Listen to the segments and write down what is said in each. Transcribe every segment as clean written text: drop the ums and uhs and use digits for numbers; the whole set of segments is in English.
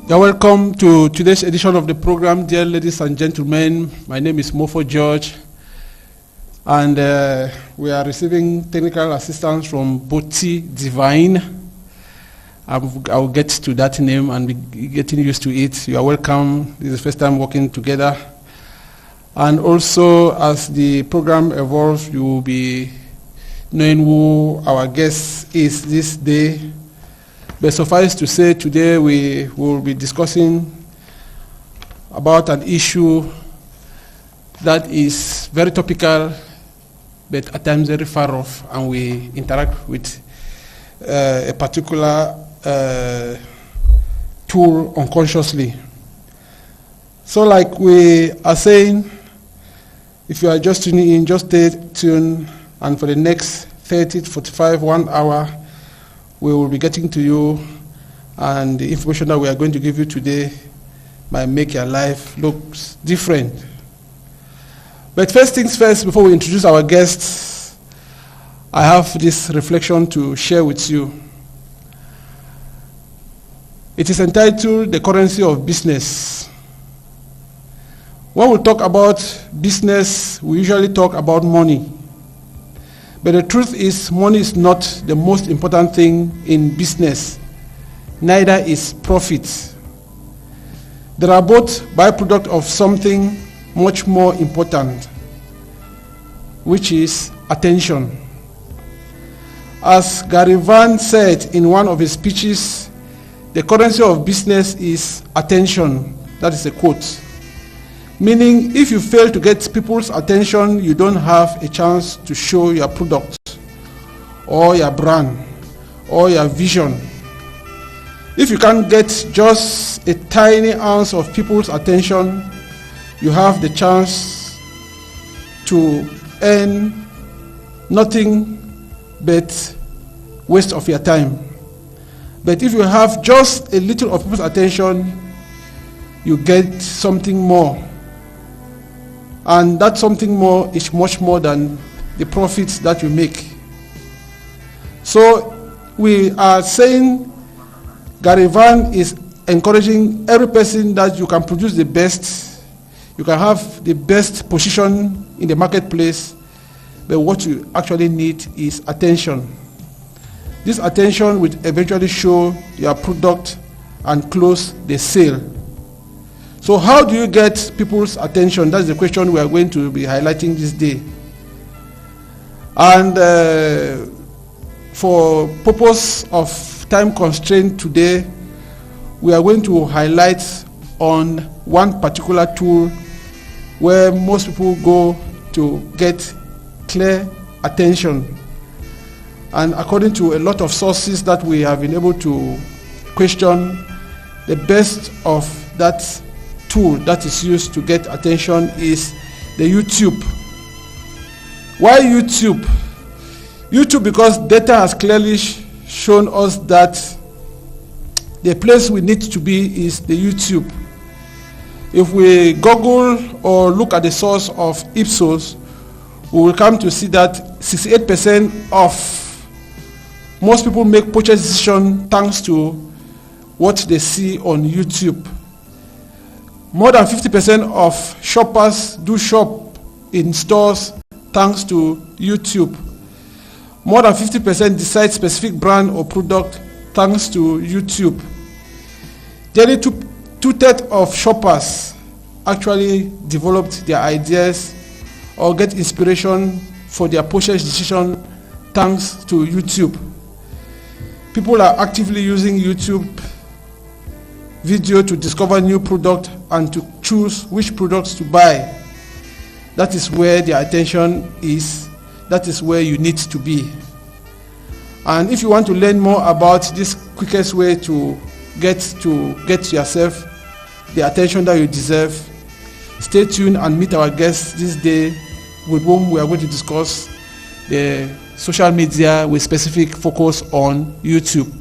You're welcome to today's edition of the program, dear ladies and gentlemen. My name is Mofor George, and we are receiving technical assistance from Boti Divine. I'll get to that name and be getting used to it. You are welcome. This is the first time working together. And also, as the program evolves, you will be knowing who our guest is this day. But suffice to say, today we will be discussing about an issue that is very topical, but at times very far off, and we interact with a particular tool unconsciously. So like we are saying, if you are just tuning in, just stay tuned, and for the next 30 to 45, 1 hour, we will be getting to you, and the information that we are going to give you today might make your life look different. But first things first, before we introduce our guests, I have this reflection to share with you. It is entitled The Currency of Business. When we talk about business, we usually talk about money. But the truth is, money is not the most important thing in business. Neither is profit. They are both byproduct of something much more important, which is attention. As Gary Vann said in one of his speeches, the currency of business is attention. That is a quote. Meaning, if you fail to get people's attention, you don't have a chance to show your product or your brand or your vision. If you can't get just a tiny ounce of people's attention, you have the chance to earn nothing but waste of your time. But if you have just a little of people's attention, you get something more. And that something more is much more than the profits that you make. So we are saying Gary Vann is encouraging every person that you can produce the best, you can have the best position in the marketplace, but what you actually need is attention. This attention will eventually show your product and close the sale. So how do you get people's attention? That's the question we are going to be highlighting this day. And for purpose of time constraint today, we are going to highlight on one particular tool where most people go to get clear attention. And according to a lot of sources that we have been able to question, the best of that tool that is used to get attention is the YouTube. Why YouTube? YouTube, because data has clearly shown us that the place we need to be is the YouTube. If we Google or look at the source of Ipsos, we will come to see that 68% of most people make purchase decisions thanks to what they see on YouTube. More than 50% of shoppers do shop in stores thanks to YouTube. More than 50% decide specific brand or product thanks to YouTube. Nearly two-thirds of shoppers actually developed their ideas or get inspiration for their purchase decision thanks to YouTube. People are actively using YouTube video to discover new product and to choose which products to buy. That is where their attention is. That is where you need to be. And if you want to learn more about this quickest way to get yourself the attention that you deserve, stay tuned and meet our guests this day, with whom we are going to discuss the social media with specific focus on YouTube.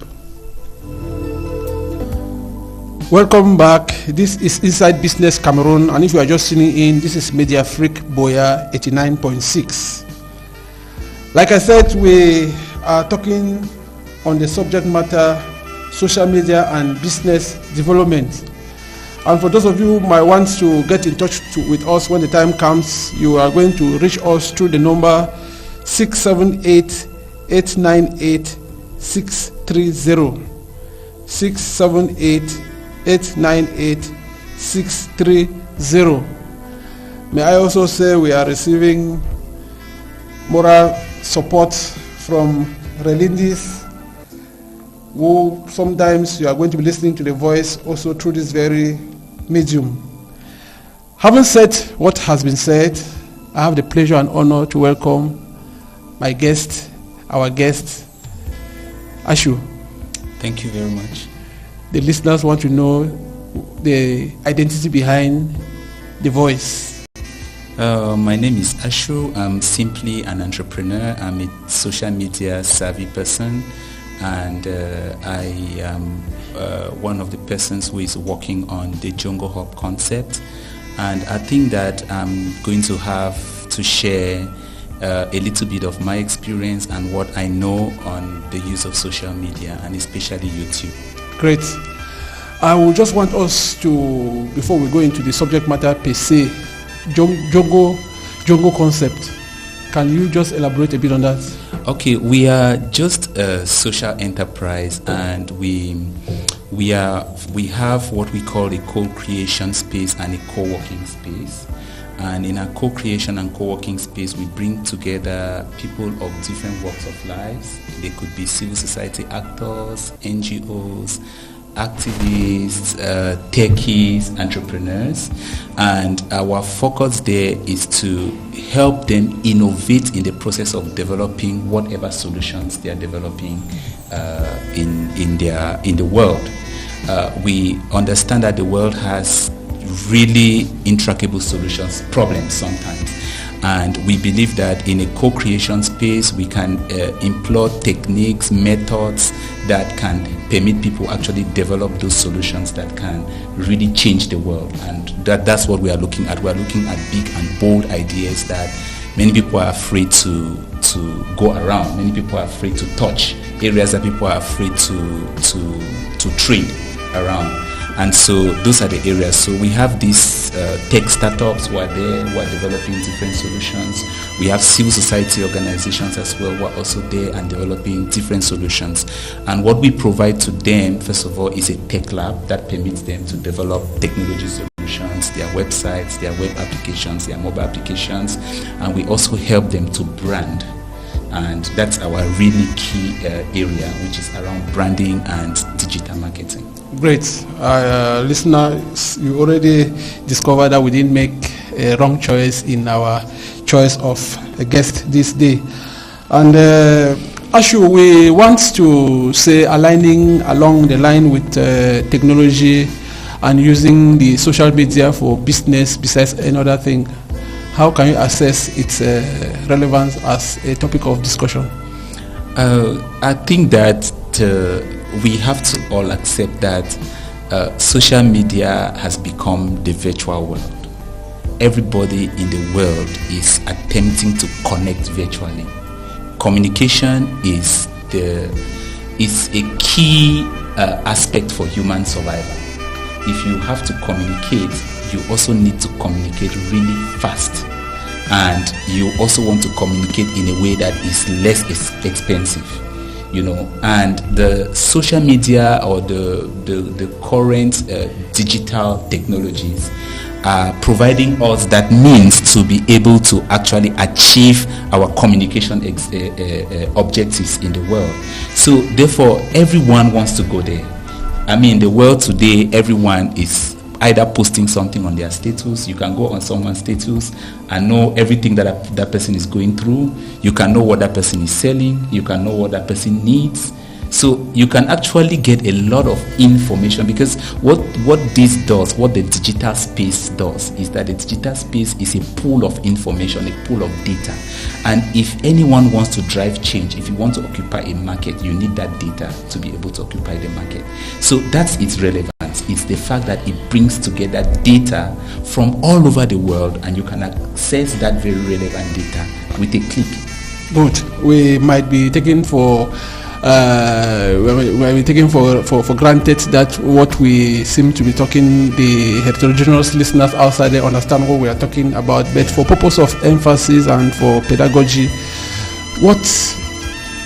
Welcome back. This is Inside Business Cameroon, and if you are just tuning in, this is Media Freak Boya 89.6. Like I said, we are talking on the subject matter social media and business development. And for those of you who might want to get in touch with us when the time comes, you are going to reach us through the number 678-898-630. 678-898-630. May I also say we are receiving moral support from Relevance, who sometimes you are going to be listening to the voice also through this very medium. Having said what has been said, I have the pleasure and honor to welcome my guest, our guest, Ashu. Thank you very much. The listeners want to know the identity behind the voice. My name is Ashu. I'm simply an entrepreneur. I'm a social media savvy person, and I am one of the persons who is working on the JongoHub concept. And I think that I'm going to have to share a little bit of my experience and what I know on the use of social media, and especially YouTube. Great. I will just want us to, before we go into the subject matter per se, Jongo concept. Can you just elaborate a bit on that? Okay, we are just a social enterprise, and we have what we call a co-creation space and a co-working space. And in our co-creation and co-working space, we bring together people of different walks of life. They could be civil society actors, NGOs, activists, techies, entrepreneurs, and our focus there is to help them innovate in the process of developing whatever solutions they are developing in the world. We understand that the world has really intractable problems sometimes. And we believe that in a co-creation space, we can employ techniques, methods that can permit people actually develop those solutions that can really change the world. And that's what we are looking at. We are looking at big and bold ideas that many people are afraid to go around. Many people are afraid to touch, areas that people are afraid to trade around. And so those are the areas. So we have these tech startups who are there, who are developing different solutions. We have civil society organizations as well who are also there and developing different solutions. And what we provide to them, first of all, is a tech lab that permits them to develop technology solutions, their websites, their web applications, their mobile applications. And we also help them to brand. And that's our really key area, which is around branding and digital marketing. Great. Listeners, you already discovered that we didn't make a wrong choice in our choice of a guest this day. And Ashu, we want to say aligning along the line with technology and using the social media for business besides another thing. How can you assess its relevance as a topic of discussion? I think that we have to all accept that social media has become the virtual world. Everybody in the world is attempting to connect virtually. Communication is a key aspect for human survival. If you have to communicate, you also need to communicate really fast, and you also want to communicate in a way that is less expensive, and the social media or the current digital technologies are providing us that means to be able to actually achieve our communication objectives in the world. So therefore everyone wants to go there. I mean, the world today, everyone is either posting something on their status. You can go on someone's status and know everything that person is going through. You can know what that person is selling. You can know what that person needs. So you can actually get a lot of information, because what this does, what the digital space does, is that the digital space is a pool of information, a pool of data. And if anyone wants to drive change, if you want to occupy a market, you need that data to be able to occupy the market. So that's its relevance. It's the fact that it brings together data from all over the world, and you can access that very relevant data with a click. Good. We might be taken for we're taking for granted that what we seem to be talking, the heterogeneous listeners outside there understand what we are talking about. But for purpose of emphasis and for pedagogy, what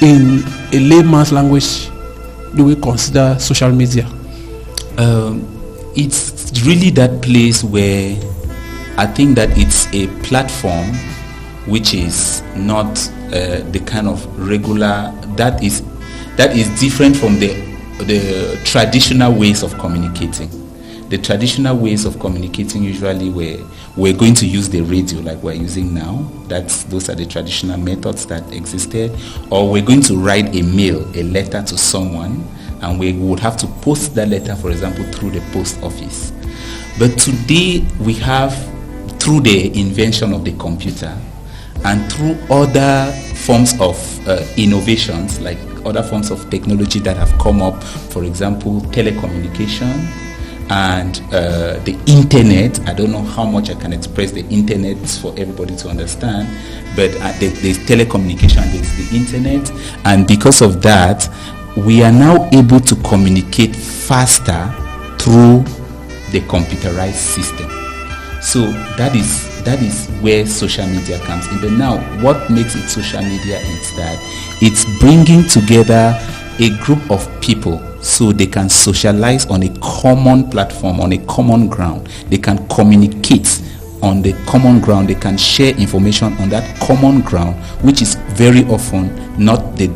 in a layman's language do we consider social media? It's really that place where I think that it's a platform which is not the kind of regular, that is different from the traditional ways of communicating. The traditional ways of communicating usually we're going to use the radio like we're using now. Those are the traditional methods that existed. Or we're going to write a letter to someone, and we would have to post that letter, for example, through the post office. But today we have, through the invention of the computer and through other forms of innovations, like other forms of technology that have come up, for example, telecommunication and the internet. I don't know how much I can express the internet for everybody to understand, but there's telecommunication, there's the internet, and because of that, we are now able to communicate faster through the computerized system. So that is where social media comes in. But now, what makes it social media is that it's bringing together a group of people so they can socialize on a common platform, on a common ground. They can communicate on the common ground. They can share information on that common ground, which is very often not the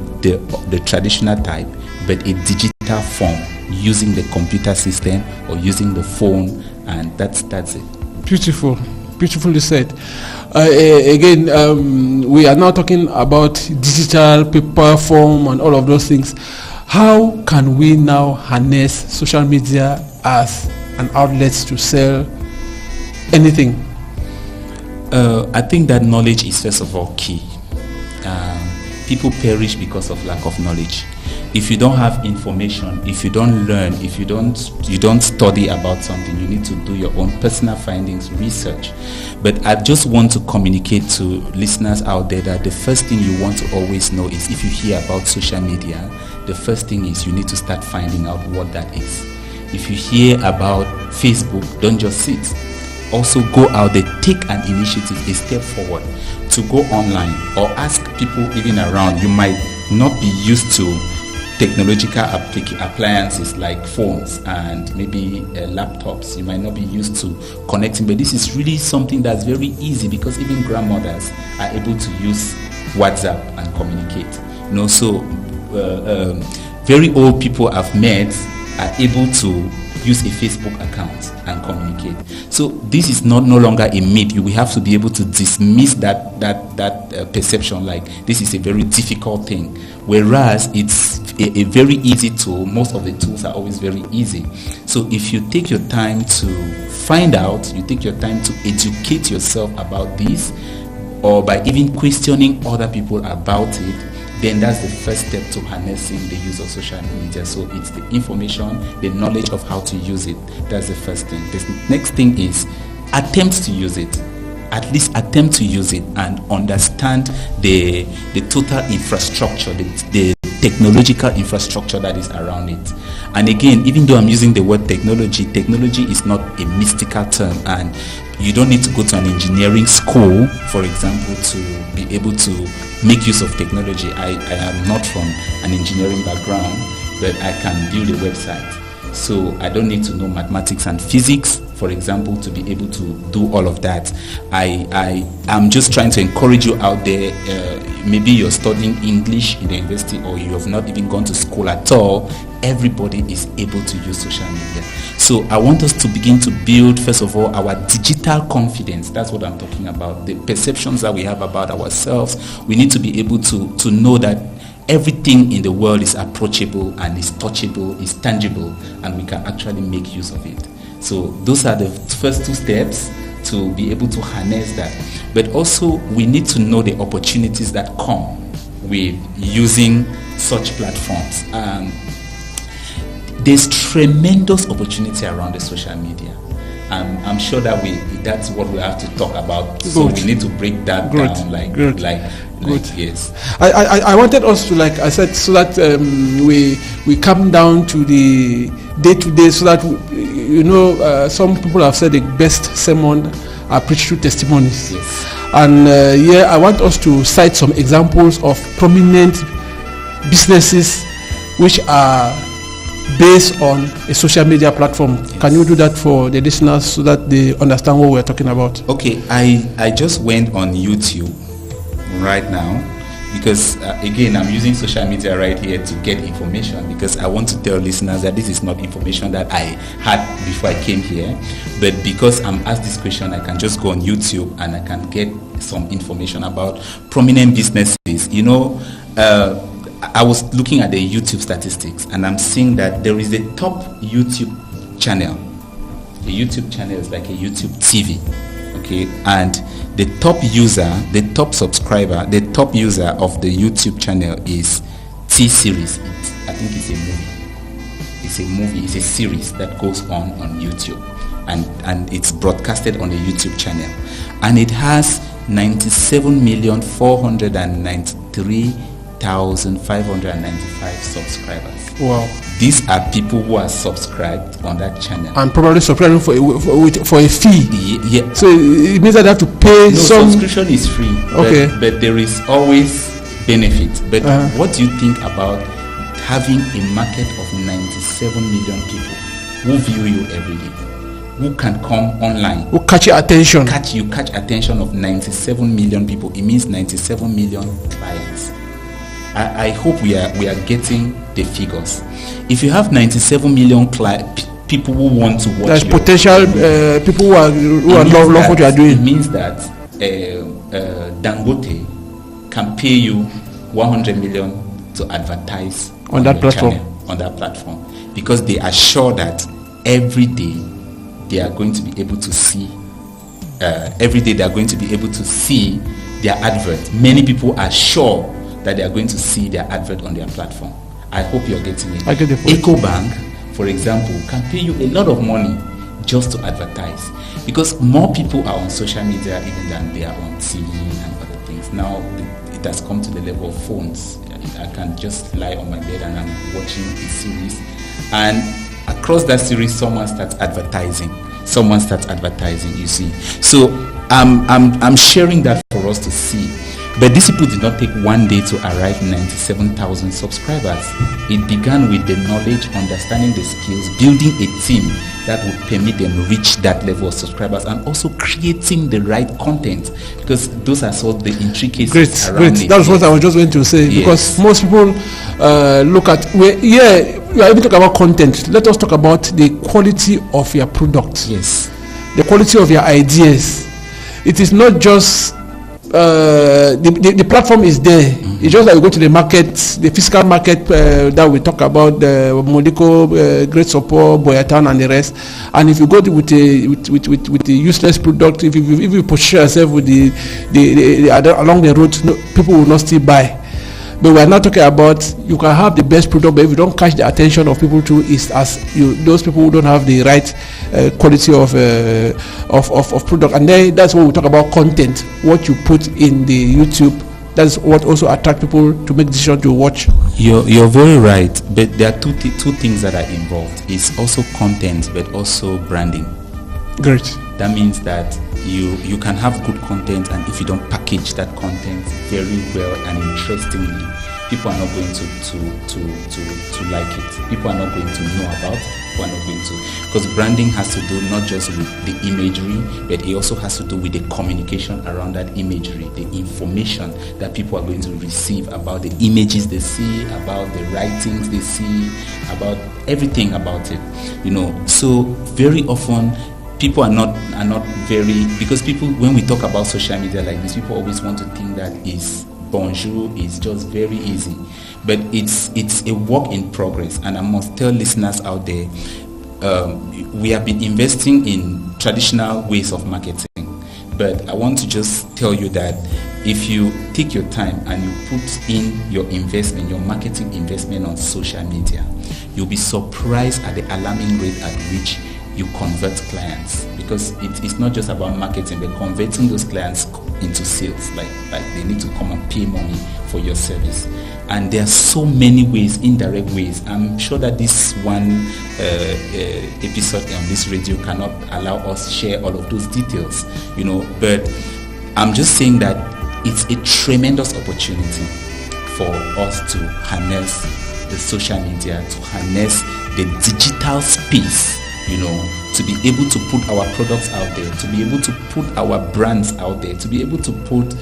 traditional type, but a digital form, using the computer system or using the phone, and that's it. Beautifully said. Again, we are now talking about digital, paper form, and all of those things. How can we now harness social media as an outlet to sell anything? I think that knowledge is first of all key. People perish because of lack of knowledge. If you don't have information, if you don't learn, if you don't study about something, you need to do your own personal findings, research. But I just want to communicate to listeners out there that the first thing you want to always know is, if you hear about social media, the first thing is you need to start finding out what that is. If you hear about Facebook, don't just sit. Also go out there, take an initiative, a step forward to go online or ask people even around. You might not be used to technological appliances like phones and maybe laptops. You might not be used to connecting, but this is really something that's very easy, because even grandmothers are able to use WhatsApp and communicate. So very old people I've met are able to use a Facebook account and communicate. So this is no longer a myth. We have to be able to dismiss that perception like this is a very difficult thing, whereas it's a very easy tool. Most of the tools are always very easy. So if you take your time to find out, you take your time to educate yourself about this, or by even questioning other people about it, then that's the first step to harnessing the use of social media. So it's the information, the knowledge of how to use it. That's the first thing. The next thing is attempt to use it. At least attempt to use it and understand the total infrastructure, the technological infrastructure that is around it. And again, even though I'm using the word technology is not a mystical term, and you don't need to go to an engineering school, for example, to be able to make use of technology. I am not from an engineering background, but I can build a website. So I don't need to know mathematics and physics, for example, to be able to do all of that. I'm just trying to encourage you out there. Maybe you're studying English in the university, or you have not even gone to school at all. Everybody is able to use social media. So I want us to begin to build, first of all, our digital confidence. That's what I'm talking about. The perceptions that we have about ourselves. We need to be able to know that everything in the world is approachable and is touchable, is tangible, and we can actually make use of it. So those are the first two steps to be able to harness that. But also we need to know the opportunities that come with using such platforms. There's tremendous opportunity around the social media. I'm sure that that's what we have to talk about. So we need to break that down. Good. Yes. I wanted us to, like I said, so that we come down to the day-to-day, so that some people have said the best sermon are preached through testimonies. Yes. And I want us to cite some examples of prominent businesses which are based on a social media platform. Yes. Can you do that for the listeners so that they understand what we're talking about? Okay, I just went on YouTube right now because again, I'm using social media right here to get information, because I want to tell listeners that this is not information that I had before I came here, but because I'm asked this question, I can just go on YouTube and I can get some information about prominent businesses. I was looking at the YouTube statistics, and I'm seeing that there is a top YouTube channel. The YouTube channel is like a YouTube TV, okay? And the top user, the top subscriber, the top user of the YouTube channel is T-Series. I think it's a movie. It's a series that goes on YouTube, and it's broadcasted on the YouTube channel, and it has 97,493,595 subscribers. Wow. These are people who are subscribed on that channel. And probably subscribing for a fee. Yeah. So it means that they have to pay some... subscription is free. Okay. But there is always benefit. But what do you think about having a market of 97 million people who view you every day, who can come online, who catch your attention? Catch attention of 97 million people. It means 97 million clients. I hope we are getting the figures. If you have 97 million people who want to watch, there's potential people who love what you are doing. It means that Dangote can pay you 100 million to advertise on that platform. On that platform, because they are sure that every day they are going to be able to see. Every day they are going to be able to see their advert. Many people are sure that they are going to see their advert on their platform. I hope you're getting it. I get the point. EcoBank, for example, can pay you a lot of money just to advertise, because more people are on social media even than they are on TV and other things. Now it has come to the level of phones. I can just lie on my bed and I'm watching a series, and across that series someone starts advertising, you see. So I'm sharing that for us to see. But this people did not take one day to arrive 97,000 subscribers. It began with the knowledge, understanding the skills, building a team that would permit them reach that level of subscribers, and also creating the right content, because those are sort of the intricacies around it. That's what I was just going to say. Yes. Because most people look at, we are even talking about content. Let us talk about the quality of your product. Yes. The quality of your ideas. It is not just the platform is there. Mm-hmm. It's just like we go to the market, the physical market that we talk about, the Modiko, Great Support, Boyatown, and the rest. And if you go with the useless product, if you position yourself with the along the road, people will not still buy. But we are not talking about, you can have the best product, but if you don't catch the attention of people too, is as those people who don't have the right quality of product. And then that's when we talk about content. What you put in the YouTube, that's what also attract people to make decision to watch. You're very right, but there are two things that are involved. It's also content, but also branding. Great. That means that you can have good content, and if you don't package that content very well and interestingly, people are not going to like it. People are not going to know about it. People are not going to, because branding has to do not just with the imagery, but it also has to do with the communication around that imagery, the information that people are going to receive about the images they see, about the writings they see, about everything about it. So very often people are not very, because people, when we talk about social media like this, people always want to think that is bonjour, is just very easy, but it's a work in progress. And I must tell listeners out there, we have been investing in traditional ways of marketing, but I want to just tell you that if you take your time and you put in your investment, your marketing investment on social media, you'll be surprised at the alarming rate at which you convert clients, because it's not just about marketing, but converting those clients into sales. Like they need to come and pay money for your service. And there are so many ways, indirect ways. I'm sure that this one episode on this radio cannot allow us to share all of those details, but I'm just saying that it's a tremendous opportunity for us to harness the social media, to harness the digital space, to be able to put our products out there, to be able to put our brands out there, to be able to put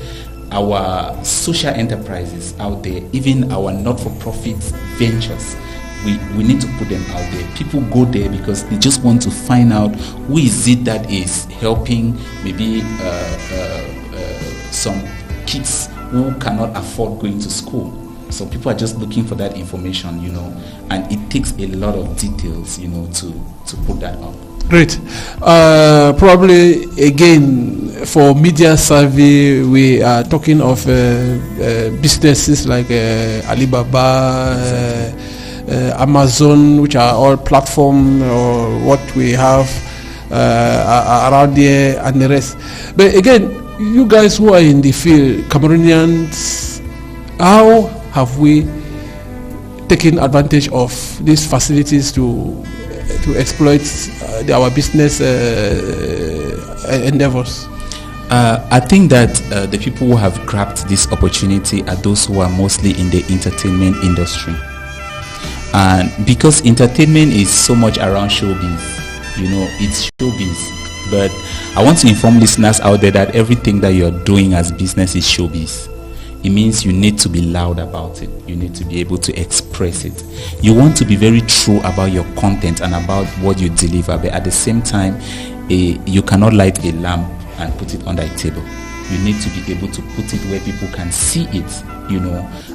our social enterprises out there, even our not-for-profit ventures. We need to put them out there. People go there because they just want to find out who is it that is helping maybe some kids who cannot afford going to school. So people are just looking for that information, and it takes a lot of details, to put that up. Great. Probably again for media savvy, we are talking of businesses like Alibaba, Amazon, which are all platform or what we have around there and the rest. But again, you guys who are in the field, Cameroonians, how have we taken advantage of these facilities to exploit our business endeavors? I think that the people who have grabbed this opportunity are those who are mostly in the entertainment industry. And because entertainment is so much around showbiz, it's showbiz. But I want to inform listeners out there that everything that you're doing as business is showbiz. It means you need to be loud about it. You need to be able to express it. You want to be very true about your content and about what you deliver, but at the same time, you cannot light a lamp and put it under a table. You need to be able to put it where people can see it,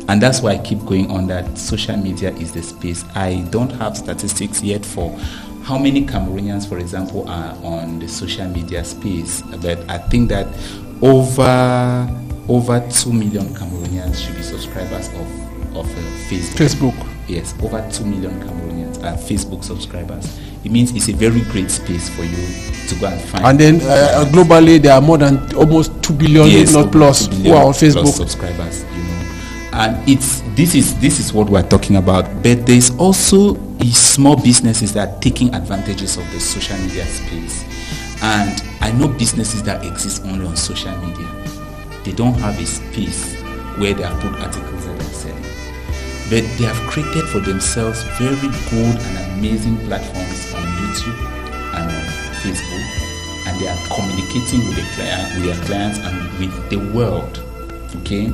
and that's why I keep going on that social media is the space. I don't have statistics yet for how many Cameroonians, for example, are on the social media space, but I think that over 2 million Cameroonians should be subscribers of Facebook. Yes, over 2 million Cameroonians are Facebook subscribers. It means it's a very great space for you to go and find. And then globally, there are more than almost 2 billion, yes, not plus, who are on Facebook subscribers. And this is what we're talking about. But there's also small businesses that are taking advantages of the social media space. And I know businesses that exist only on social media. They don't have a space where they have put articles that they're selling. But they have created for themselves very good and amazing platforms on YouTube and on Facebook. And they are communicating with their clients and with the world. Okay?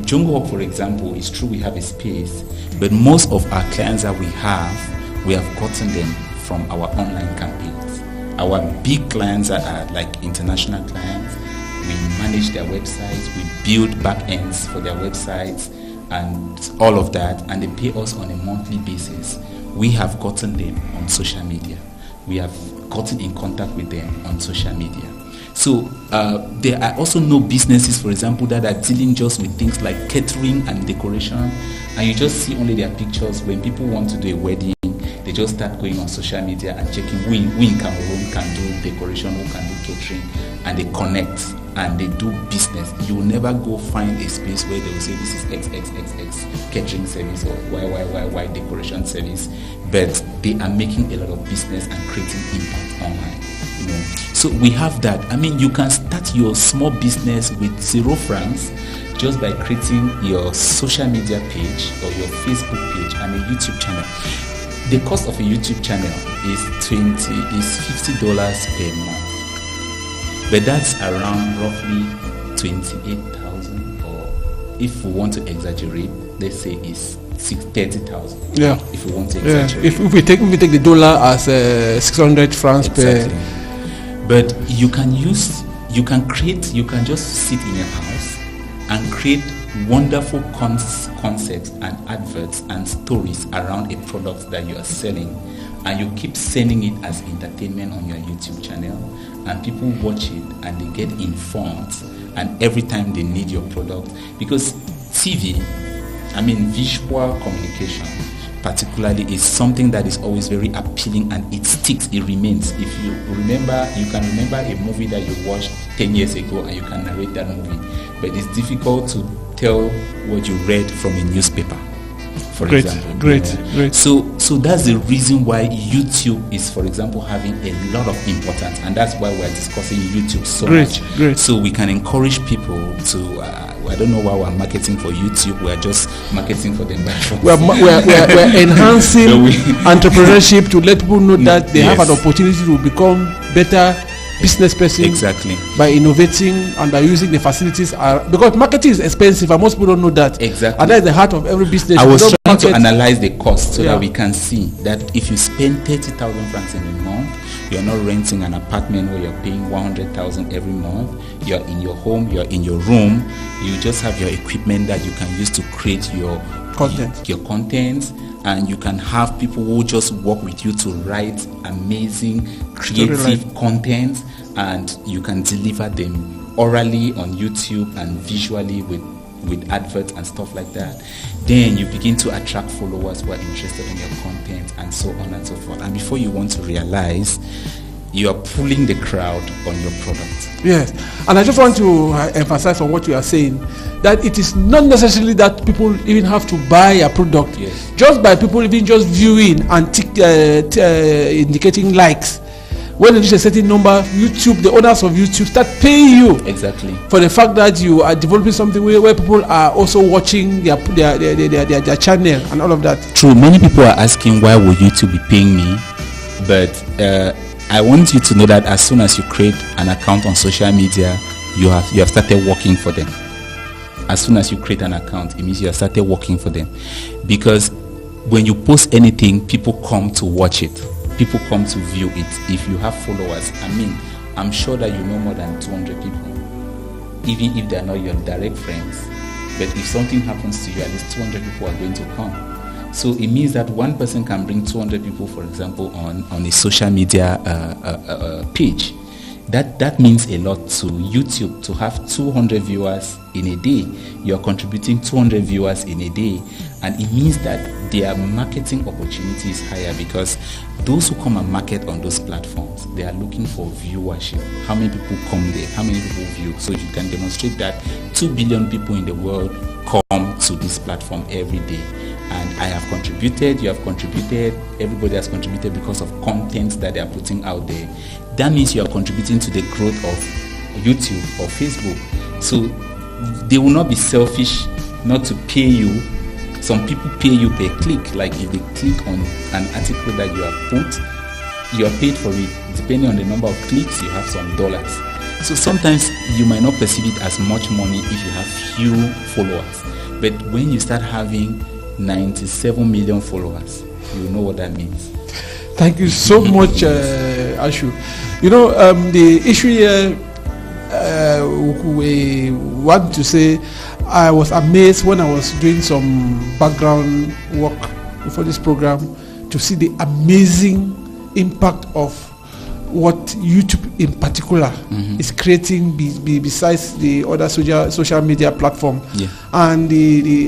JongoHub, for example, it's true we have a space, but most of our clients that we have gotten them from our online campaigns. Our big clients are like international clients. We manage their websites, we build back ends for their websites and all of that, and they pay us on a monthly basis. We have gotten them on social media. We have gotten in contact with them on social media. So there are also no businesses, for example, that are dealing just with things like catering and decoration, and you just see only their pictures. When people want to do a wedding, they just start going on social media and checking who in Cameroon can do decoration, who can do catering, and they connect and they do business. You will never go find a space where they will say this is XXXX catering service or Y decoration service, but they are making a lot of business and creating impact online. So we have that. I mean, you can start your small business with 0 francs just by creating your social media page or your Facebook page and a YouTube channel. The cost of a YouTube channel is $50 per month, but that's around roughly 28,000, or if we want to exaggerate, let's say it's 30,000. Yeah. If we want to exaggerate. If we take the dollar as 600 francs exactly. per. But you can just sit in your house and create wonderful concepts and adverts and stories around a product that you are selling, and you keep sending it as entertainment on your YouTube channel, and people watch it and they get informed, and every time they need your product, because TV, visual communication, particularly is something that is always very appealing and it sticks, it remains. If you remember, you can remember a movie that you watched 10 years ago and you can narrate that movie, but it's difficult to tell what you read from a newspaper, for example. Great. So that's the reason why YouTube is, for example, having a lot of importance, and that's why we're discussing YouTube so much. Great. So we can encourage people to I don't know why we're marketing for YouTube. We're just marketing for them. We're enhancing entrepreneurship to let people know that they have an opportunity to become better business person. Exactly. By innovating and by using the facilities. Because marketing is expensive and most people don't know that. Exactly. And that is the heart of every business. I was trying to analyze the cost so that we can see that if you spend 30,000 francs in a month, you're not renting an apartment where you're paying 100,000 every month. You're in your home, you're in your room. You just have your equipment that you can use to create your content, and you can have people who just work with you to write amazing creative content, and you can deliver them orally on YouTube and visually with adverts and stuff like that. Then you begin to attract followers who are interested in your content and so on and so forth. And before you want to realize, you are pulling the crowd on your product. Yes. And I just want to emphasize on what you are saying, that it is not necessarily that people even have to buy a product. Yes. Just by people even just viewing and indicating likes. When you reach a certain number, YouTube, the owners of YouTube start paying you. Exactly. For the fact that you are developing something where people are also watching their channel and all of that. True. Many people are asking, why would YouTube be paying me? But I want you to know that as soon as you create an account on social media, you have started working for them. As soon as you create an account, it means you have started working for them. Because when you post anything, people come to watch it. People come to view it. If you have followers, I'm sure that you know more than 200 people, even if they're not your direct friends. But if something happens to you, at least 200 people are going to come. So it means that one person can bring 200 people, for example, on a social media page. That means a lot to YouTube. To have 200 viewers in a day, you are contributing 200 viewers in a day, and it means that their marketing opportunity is higher, because those who come and market on those platforms, they are looking for viewership. How many people come there? How many people view? So you can demonstrate that 2 billion people in the world come to this platform every day. And I have contributed, you have contributed, everybody has contributed because of content that they are putting out there. That means you are contributing to the growth of YouTube or Facebook. So they will not be selfish not to pay you. Some people pay you per click. Like if they click on an article that you have put, you are paid for it. Depending on the number of clicks, you have some dollars. So sometimes you might not perceive it as much money if you have few followers. But when you start having 97 million followers, you know what that means. Thank you so much, Ashu. You know, the issue here, we want to say, I was amazed when I was doing some background work before this program to see the amazing impact of what YouTube in particular is creating besides the other social media platform. Yeah. And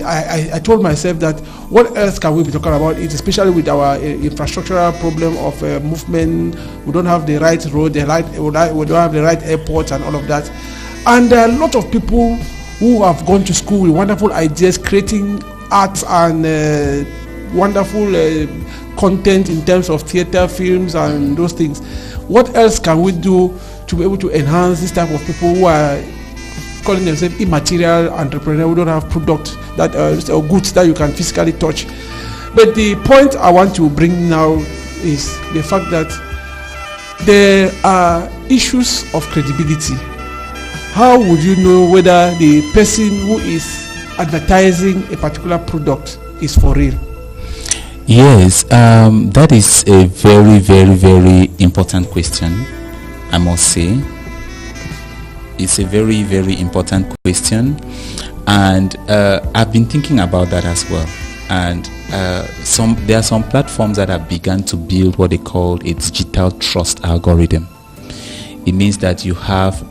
I told myself that what else can we be talking about it, especially with our infrastructural problem of movement. We don't have the right road, we don't have the right airport and all of that. And there are a lot of people who have gone to school with wonderful ideas, creating art and wonderful content in terms of theater, films and those things. What else can we do to be able to enhance this type of people who are calling themselves immaterial entrepreneurs, who don't have products that or goods that you can physically touch? But the point I want to bring now is the fact that there are issues of credibility. How would you know whether the person who is advertising a particular product is for real? Yes, that is a very, very, very important question, I must say. It's a very, very important question, and I've been thinking about that as well. And there are some platforms that have begun to build what they call a digital trust algorithm. It means that you have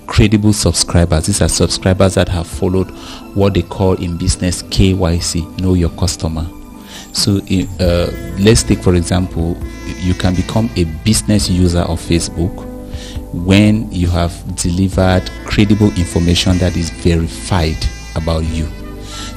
credible subscribers. These are subscribers that have followed what they call in business KYC, know your customer. So let's take, for example, you can become a business user of Facebook when you have delivered credible information that is verified about you.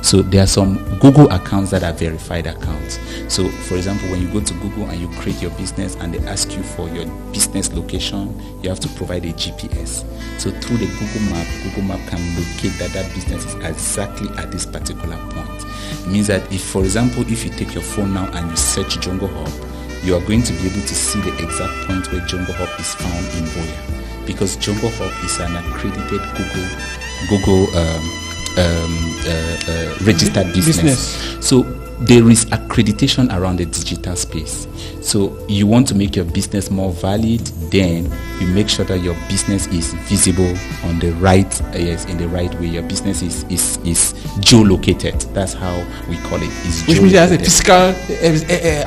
So there are some Google accounts that are verified accounts. So for example, when you go to Google and you create your business and they ask you for your business location, you have to provide a GPS. So through the Google Map can locate that business is exactly at this particular point. It means that if, for example, if you take your phone now and you search JongoHub, you are going to be able to see the exact point where JongoHub is found in Boya, because JongoHub is an accredited Google registered business. So there is accreditation around the digital space. So you want to make your business more valid, then you make sure that your business is visible on the right, in the right way. Your business is geolocated. That's how we call it. Which means it has a physical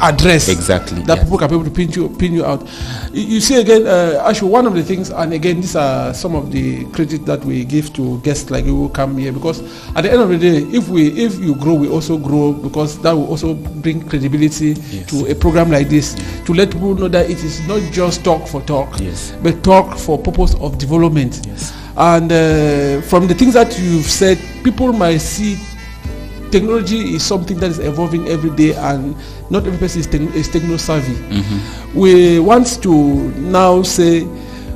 address. Exactly. That people can be able to pin you out. You see again, Ashu, one of the things, and again, these are some of the credit that we give to guests like you who come here, because at the end of the day, if you grow, we also grow, because that will also bring credibility to a program like this, to let people know that it is not just talk for talk, but talk for purpose of development. And from the things that you've said, people might see technology is something that is evolving every day, and not every person is techno savvy. We want to now say,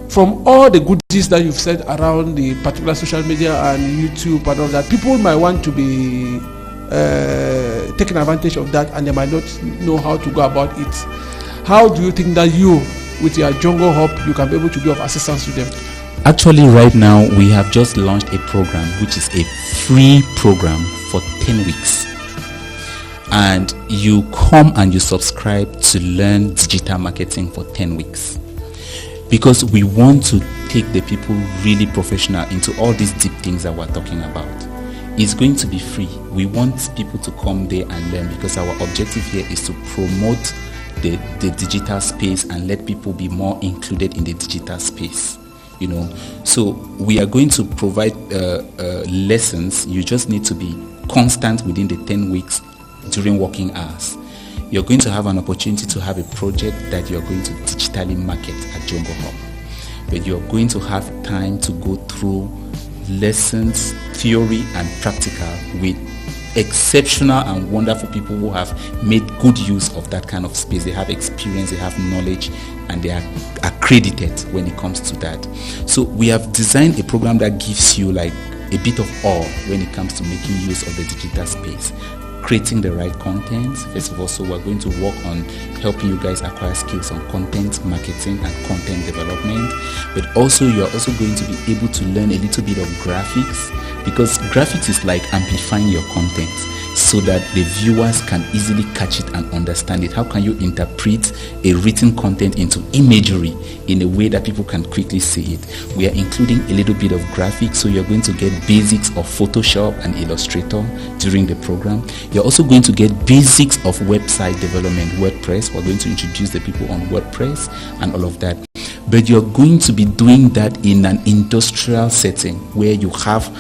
from all the goodies that you've said around the particular social media and YouTube and all that, people might want to be taking advantage of that, and they might not know how to go about it. How do you think that you, with your JongoHub, you can be able to be of assistance to them? Actually, right now, we have just launched a program, which is a free program for 10 weeks. And you come and you subscribe to learn digital marketing for 10 weeks. Because we want to take the people really professional into all these deep things that we're talking about. It's going to be free. We want people to come there and learn, because our objective here is to promote the digital space and let people be more included in the digital space. You know, so we are going to provide lessons. You just need to be constant within the 10 weeks during working hours. You're going to have an opportunity to have a project that you're going to digitally market at JongoHub. But you're going to have time to go through lessons, theory and practical, with exceptional and wonderful people who have made good use of that kind of space. They have experience, they have knowledge, and they are accredited when it comes to that. So we have designed a program that gives you like a bit of awe when it comes to making use of the digital space, creating the right content. First of all, so we're going to work on helping you guys acquire skills on content marketing and content development. But also, you're also going to be able to learn a little bit of graphics, because graphics is like amplifying your content so that the viewers can easily catch it and understand it. How can you interpret a written content into imagery in a way that people can quickly see it? We are including a little bit of graphics, so you're going to get basics of Photoshop and Illustrator during the program. You're also going to get basics of website development, WordPress. We're going to introduce the people on WordPress and all of that. But you're going to be doing that in an industrial setting where you have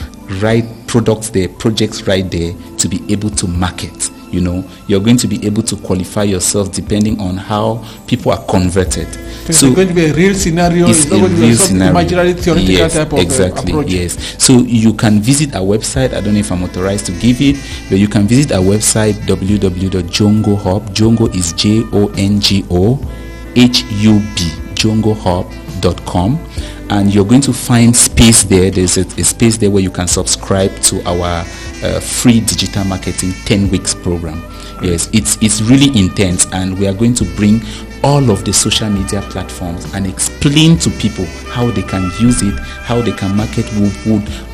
right products there, projects right there to be able to market. You know, you're going to be able to qualify yourself depending on how people are converted. So it's going to be a real scenario. It's a real scenario. Imaginary theoretical type of approach. Yes. So you can visit our website. I don't know if I'm authorized to give it, but you can visit our website, www.JongoHub. Jongo is JongoHub, JongoHub.com. And you're going to find space there. There's a space there where you can subscribe to our free digital marketing 10 weeks program. Yes, it's really intense, and we are going to bring all of the social media platforms and explain to people how they can use it, how they can market.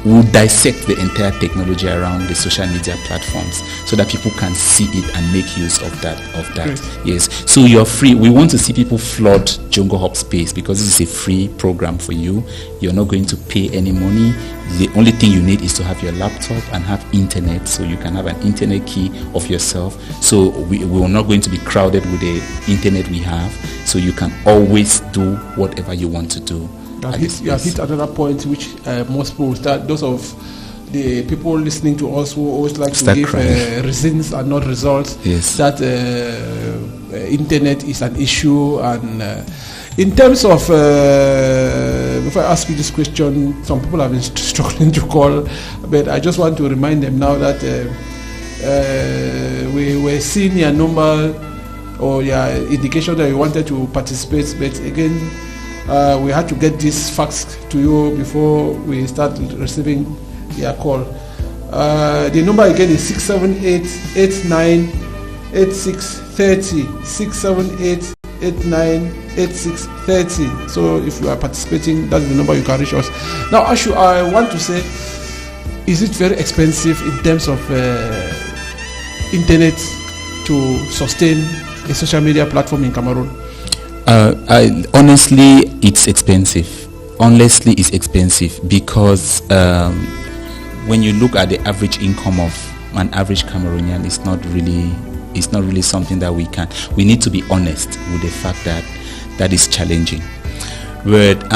We'll dissect the entire technology around the social media platforms so that people can see it and make use of that. Great. Yes, so you're free. We want to see people flood JongoHub space because this is a free program for you. You're not going to pay any money. The only thing you need is to have your laptop and have internet, so you can have an internet key of yourself. So we're not going to be crowded with the internet we have, so you can always do whatever you want to do. You have hit another point which most people start, those of the people listening to us who always like Start to give crying. reasons and not results, Yes. that internet is an issue. And in terms of, before I ask you this question, some people have been struggling to call, but I just want to remind them now that we were seeing your number or your indication that you wanted to participate, but again, we had to get these facts to you before we start receiving your call. The number again is 678-89-8630. 678-89-8630. So if you are participating, that's the number you can reach us. Now, Ashu, I want to say, is it very expensive in terms of internet to sustain a social media platform in Cameroon? Honestly, it's expensive. Honestly, it's expensive because when you look at the average income of an average Cameroonian, it's not really something that we need to be honest with the fact that that is challenging. But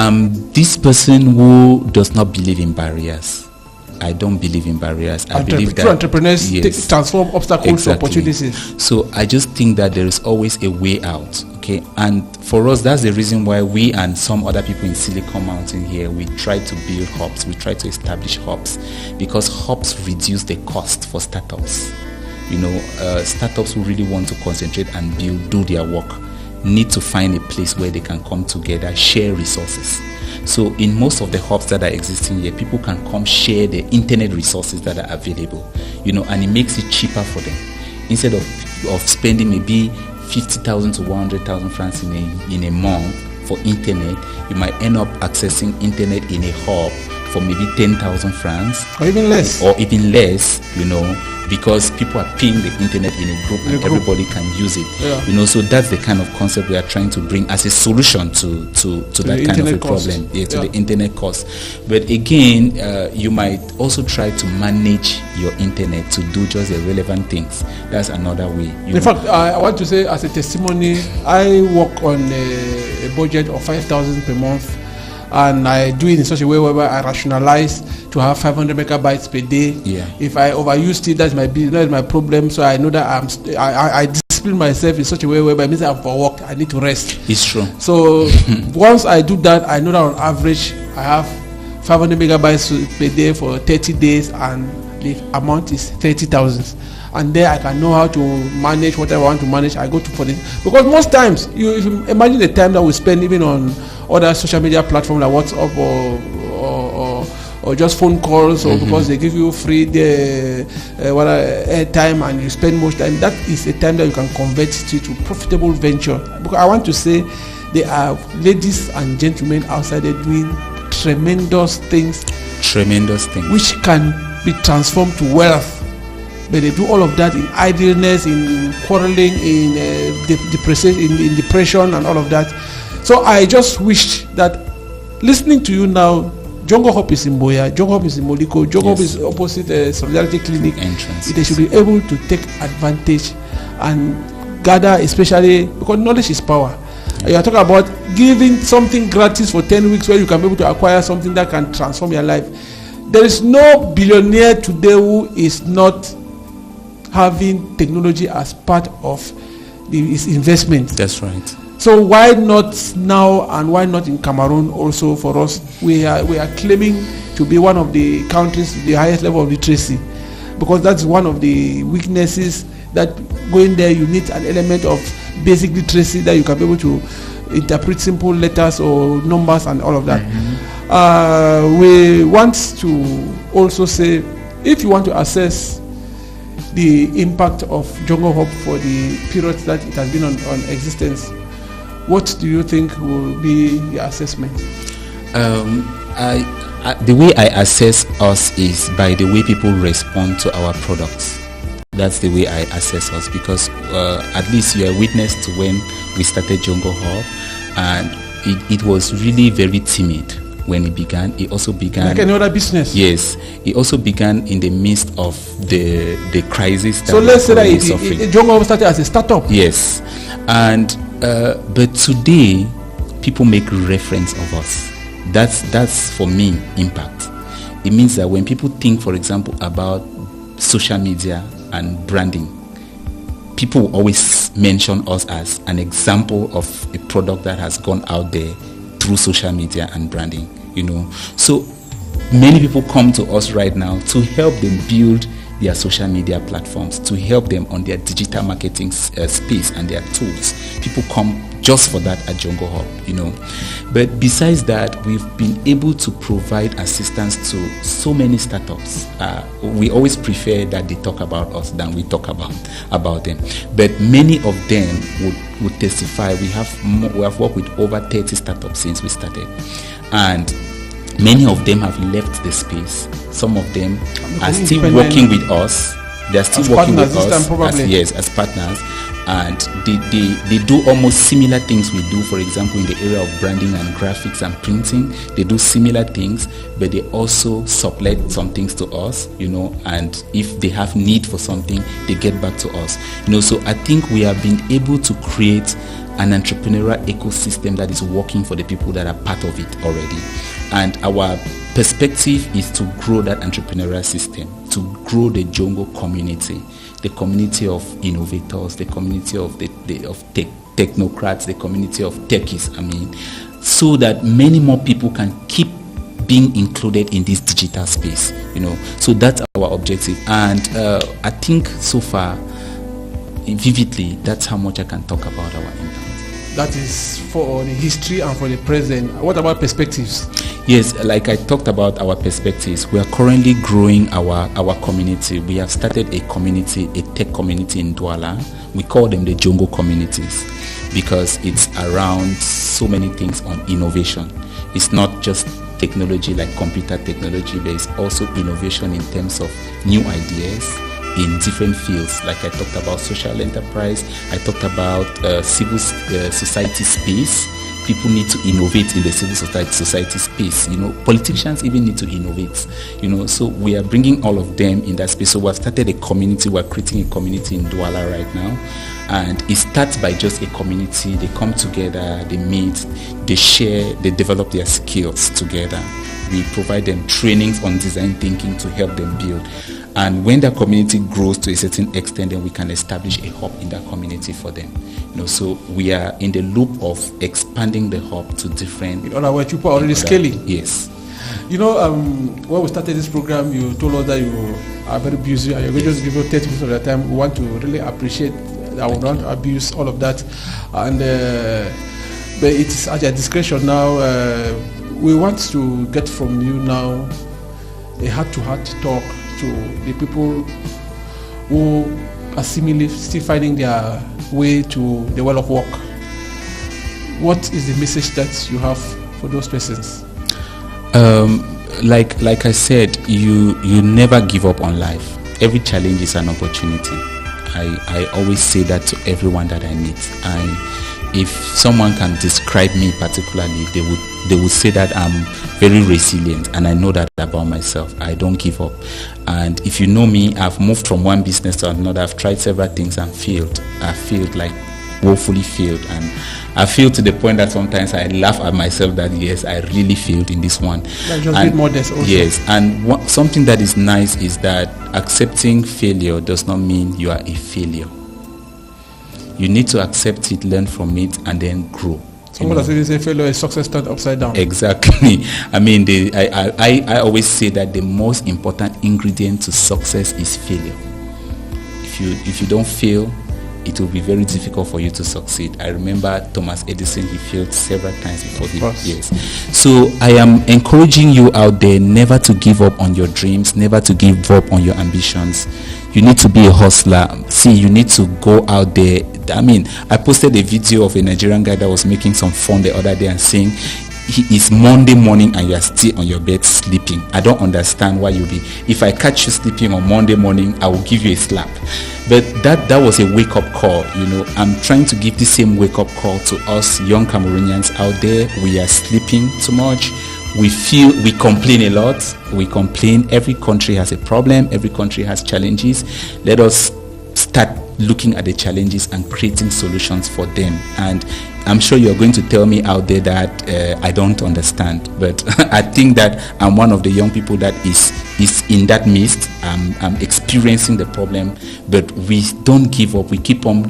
this person who does not believe in barriers, I don't believe in barriers. I believe that entrepreneurs transform obstacles to opportunities. So I just think that there is always a way out. Okay, and for us, that's the reason why we and some other people in Silicon Mountain here, we try to build hubs. We try to establish hubs because hubs reduce the cost for startups. You know, startups who really want to concentrate and do their work need to find a place where they can come together, share resources. So in most of the hubs that are existing here, people can come share the internet resources that are available, you know, and it makes it cheaper for them. Instead of spending maybe 50,000 to 100,000 francs in a month for internet, you might end up accessing internet in a hub for maybe 10,000 francs. Or even less. You know, because people are paying the internet in a group and everybody can use it. Yeah. You know, so that's the kind of concept we are trying to bring as a solution to that kind of a problem. Yeah, to the internet cost. But again, you might also try to manage your internet to do just the relevant things. That's another way. In fact, I want to say as a testimony, I work on a budget of 5,000 per month. And I do it in such a way where I rationalize to have 500 megabytes per day. Yeah. If I overuse it, that's my business, that's my problem. So I know that I discipline myself in such a way where it means I'm for work, I need to rest. It's true. So once I do that, I know that on average I have 500 megabytes per day for 30 days, and the amount is 30,000. And there I can know how to manage whatever I want to manage. I go to for this because most times if you imagine the time that we spend even on other social media platforms like WhatsApp or just phone calls, or because they give you free airtime and you spend most time, that is a time that you can convert to profitable venture. Because I want to say there are ladies and gentlemen outside there doing tremendous things which can be transformed to wealth. But they do all of that in idleness, in quarreling, in depression and all of that. So I just wish that listening to you now, JongoHub is in Boya, JongoHub is in Moliko, JongoHub is opposite Solidarity Clinic. Entrance. They should be able to take advantage and gather, especially because knowledge is power. Yeah. You are talking about giving something gratis for 10 weeks where you can be able to acquire something that can transform your life. There is no billionaire today who is not having technology as part of his investment. That's right. So why not now, and why not in Cameroon also? For us, we are claiming to be one of the countries with the highest level of literacy, because that's one of the weaknesses, that going there you need an element of basic literacy that you can be able to interpret simple letters or numbers and all of that. We want to also say, if you want to assess the impact of JongoHub for the period that it has been on existence, what do you think will be your assessment? The way I assess us is by the way people respond to our products. That's the way I assess us, because at least you are witness to when we started JongoHub, and it was really very timid when it began. It also began like another business. Yes, it also began in the midst of the crisis. So let's say that JongoHub started as a startup. Yes, and but today people make reference of us. That's for me impact. it means that when people think, for example, about social media and branding, people will always mention us as an example of a product that has gone out there through social media and branding, So many people come to us right now to help them build their social media platforms, to help them on their digital marketing space and their tools. People come just for that at JongoHub, But besides that, we've been able to provide assistance to so many startups. We always prefer that they talk about us than we talk about them. But many of them would testify. We have worked with over 30 startups since we started. And many of them have left the space. Some of them are still working with us. They are still working with us as partners. And they do almost similar things we do. For example, in the area of branding and graphics and printing, they do similar things, but they also supply some things to us, and if they have need for something, they get back to us. So I think we have been able to create an entrepreneurial ecosystem that is working for the people that are part of it already. And our perspective is to grow that entrepreneurial system, to grow the Jongo community, the community of innovators, the community of technocrats, the community of techies, so that many more people can keep being included in this digital space, So that's our objective. And I think so far, vividly, that's how much I can talk about our impact. That is for the history and for the present. What about perspectives? Yes, like I talked about our perspectives, we are currently growing our community. We have started a community, a tech community in Douala. We call them the Jongo communities because it's around so many things on innovation. It's not just technology like computer technology, but it's also innovation in terms of new ideas in different fields. Like I talked about social enterprise, I talked about civil society space. People need to innovate in the civil society space. Politicians even need to innovate. So we are bringing all of them in that space. So we have started a community. We are creating a community in Douala right now, and it starts by just a community. They come together, they meet, they share, they develop their skills together. We provide them trainings on design thinking to help them build. And when that community grows to a certain extent, then we can establish a hub in that community for them. So we are in the loop of expanding the hub to different. In other words, people are already scaling. Yes. When we started this program, you told us that you are very busy and you're going to just give you 30 minutes of your time. We want to really appreciate. I will not abuse all of that, and but it's at your discretion now. We want to get from you now a heart-to-heart talk to the people who are seemingly still finding their way to the world of work. What is the message that you have for those persons? Like I said, you never give up on life. Every challenge is an opportunity. I always say that to everyone that I meet. If someone can describe me particularly, they would say that I'm very resilient, and I know that about myself. I don't give up. And if you know me, I've moved from one business to another. I've tried several things and failed. I failed, like woefully failed, and I failed to the point that sometimes I laugh at myself that yes, I really failed in this one. Just a bit modest also. Yes, and something that is nice is that accepting failure does not mean you are a failure. You need to accept it, learn from it, and then grow. Someone that says failure is success turned upside down. Exactly. I always say that the most important ingredient to success is failure. If you don't fail, it will be very difficult for you to succeed. I remember Thomas Edison, he failed several times before he. Yes. So I am encouraging you out there never to give up on your dreams, never to give up on your ambitions. You need to be a hustler. See, you need to go out there. I posted a video of a Nigerian guy that was making some fun the other day and saying, it's Monday morning and you are still on your bed sleeping. I don't understand why you'll be. If I catch you sleeping on Monday morning, I will give you a slap. But that was a wake-up call. I'm trying to give the same wake-up call to us young Cameroonians out there. We are sleeping too much. We complain a lot. We complain. Every country has a problem. Every country has challenges. Let us start looking at the challenges and creating solutions for them. And I'm sure you're going to tell me out there that I don't understand, but I think that I'm one of the young people that is in that midst. I'm experiencing the problem, but we don't give up. We keep on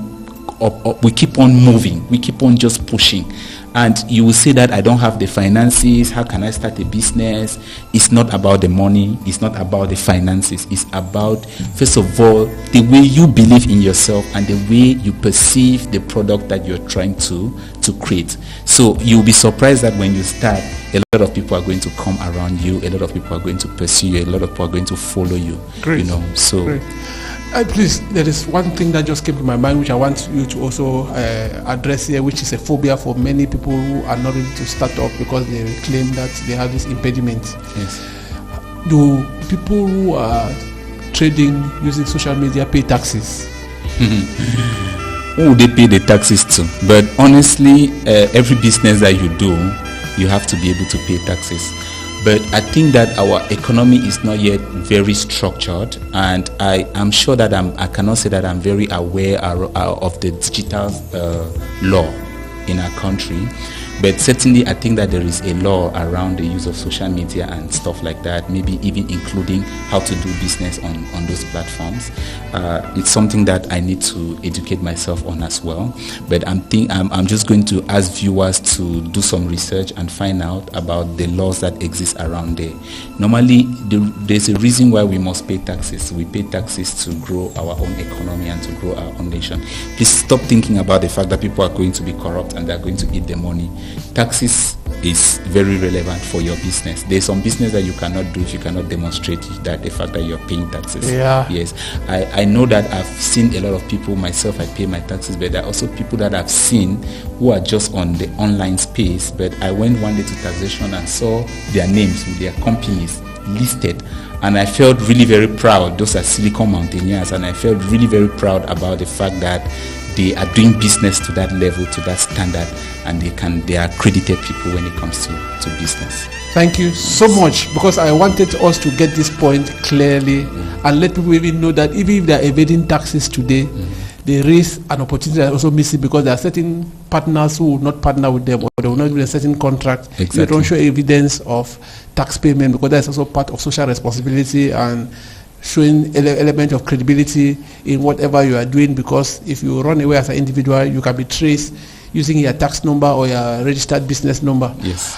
moving. We keep on just pushing. And you will say that I don't have the finances. How can I start a business? It's not about the money. It's not about the finances. It's about, first of all, the way you believe in yourself and the way you perceive the product that you're trying to create. So you'll be surprised that when you start, a lot of people are going to come around you. A lot of people are going to pursue you. A lot of people are going to follow you. Great. So. Great. Please, there is one thing that just came to my mind which I want you to also address here, which is a phobia for many people who are not ready to start up because they claim that they have this impediment. Yes. Do people who are trading using social media pay taxes? Who they pay the taxes to? But honestly, every business that you do, you have to be able to pay taxes. But I think that our economy is not yet very structured, and I am sure that I cannot say that I'm very aware of the digital law in our country. But certainly I think that there is a law around the use of social media and stuff like that, maybe even including how to do business on those platforms. It's something that I need to educate myself on as well. But I'm just going to ask viewers to do some research and find out about the laws that exist around there. Normally, there's a reason why we must pay taxes. We pay taxes to grow our own economy and to grow our own nation. Please stop thinking about the fact that people are going to be corrupt and they're going to eat the money. Taxes is very relevant for your business. There's some business that you cannot do if you cannot demonstrate that the fact that you're paying taxes. Yeah. Yes. I know that I've seen a lot of people, myself, I pay my taxes, but there are also people that I've seen who are just on the online space. But I went one day to taxation and saw their names with their companies listed, and I felt really very proud. Those are Silicon Mountaineers, and I felt really very proud about the fact that they are doing business to that level, to that standard, and they are accredited people when it comes to business. Thank you so much, because I wanted us to get this point clearly and let people even know that even if they are evading taxes today, there is an opportunity that is also missing, because there are certain partners who will not partner with them, or they will not give a certain contract. Exactly. They don't show evidence of tax payment, because that is also part of social responsibility and showing element of credibility in whatever you are doing, because if you run away as an individual, you can be traced using your tax number or your registered business number. Yes.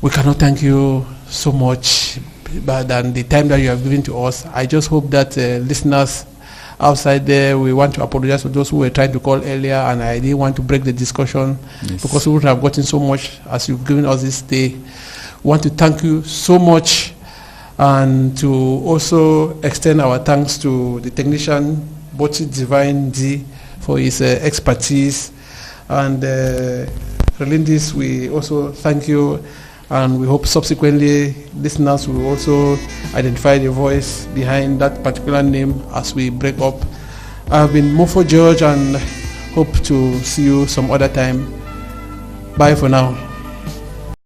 We cannot thank you so much than the time that you have given to us. I just hope that listeners outside there, we want to apologize to those who were trying to call earlier, and I didn't want to break the discussion, yes, because we would have gotten so much as you've given us this day. We want to thank you so much, and to also extend our thanks to the technician, Bochi Divine D, for his expertise. And Relindis, we also thank you, and we hope subsequently listeners will also identify the voice behind that particular name as we break up. I've been Mofor George, and hope to see you some other time. Bye for now.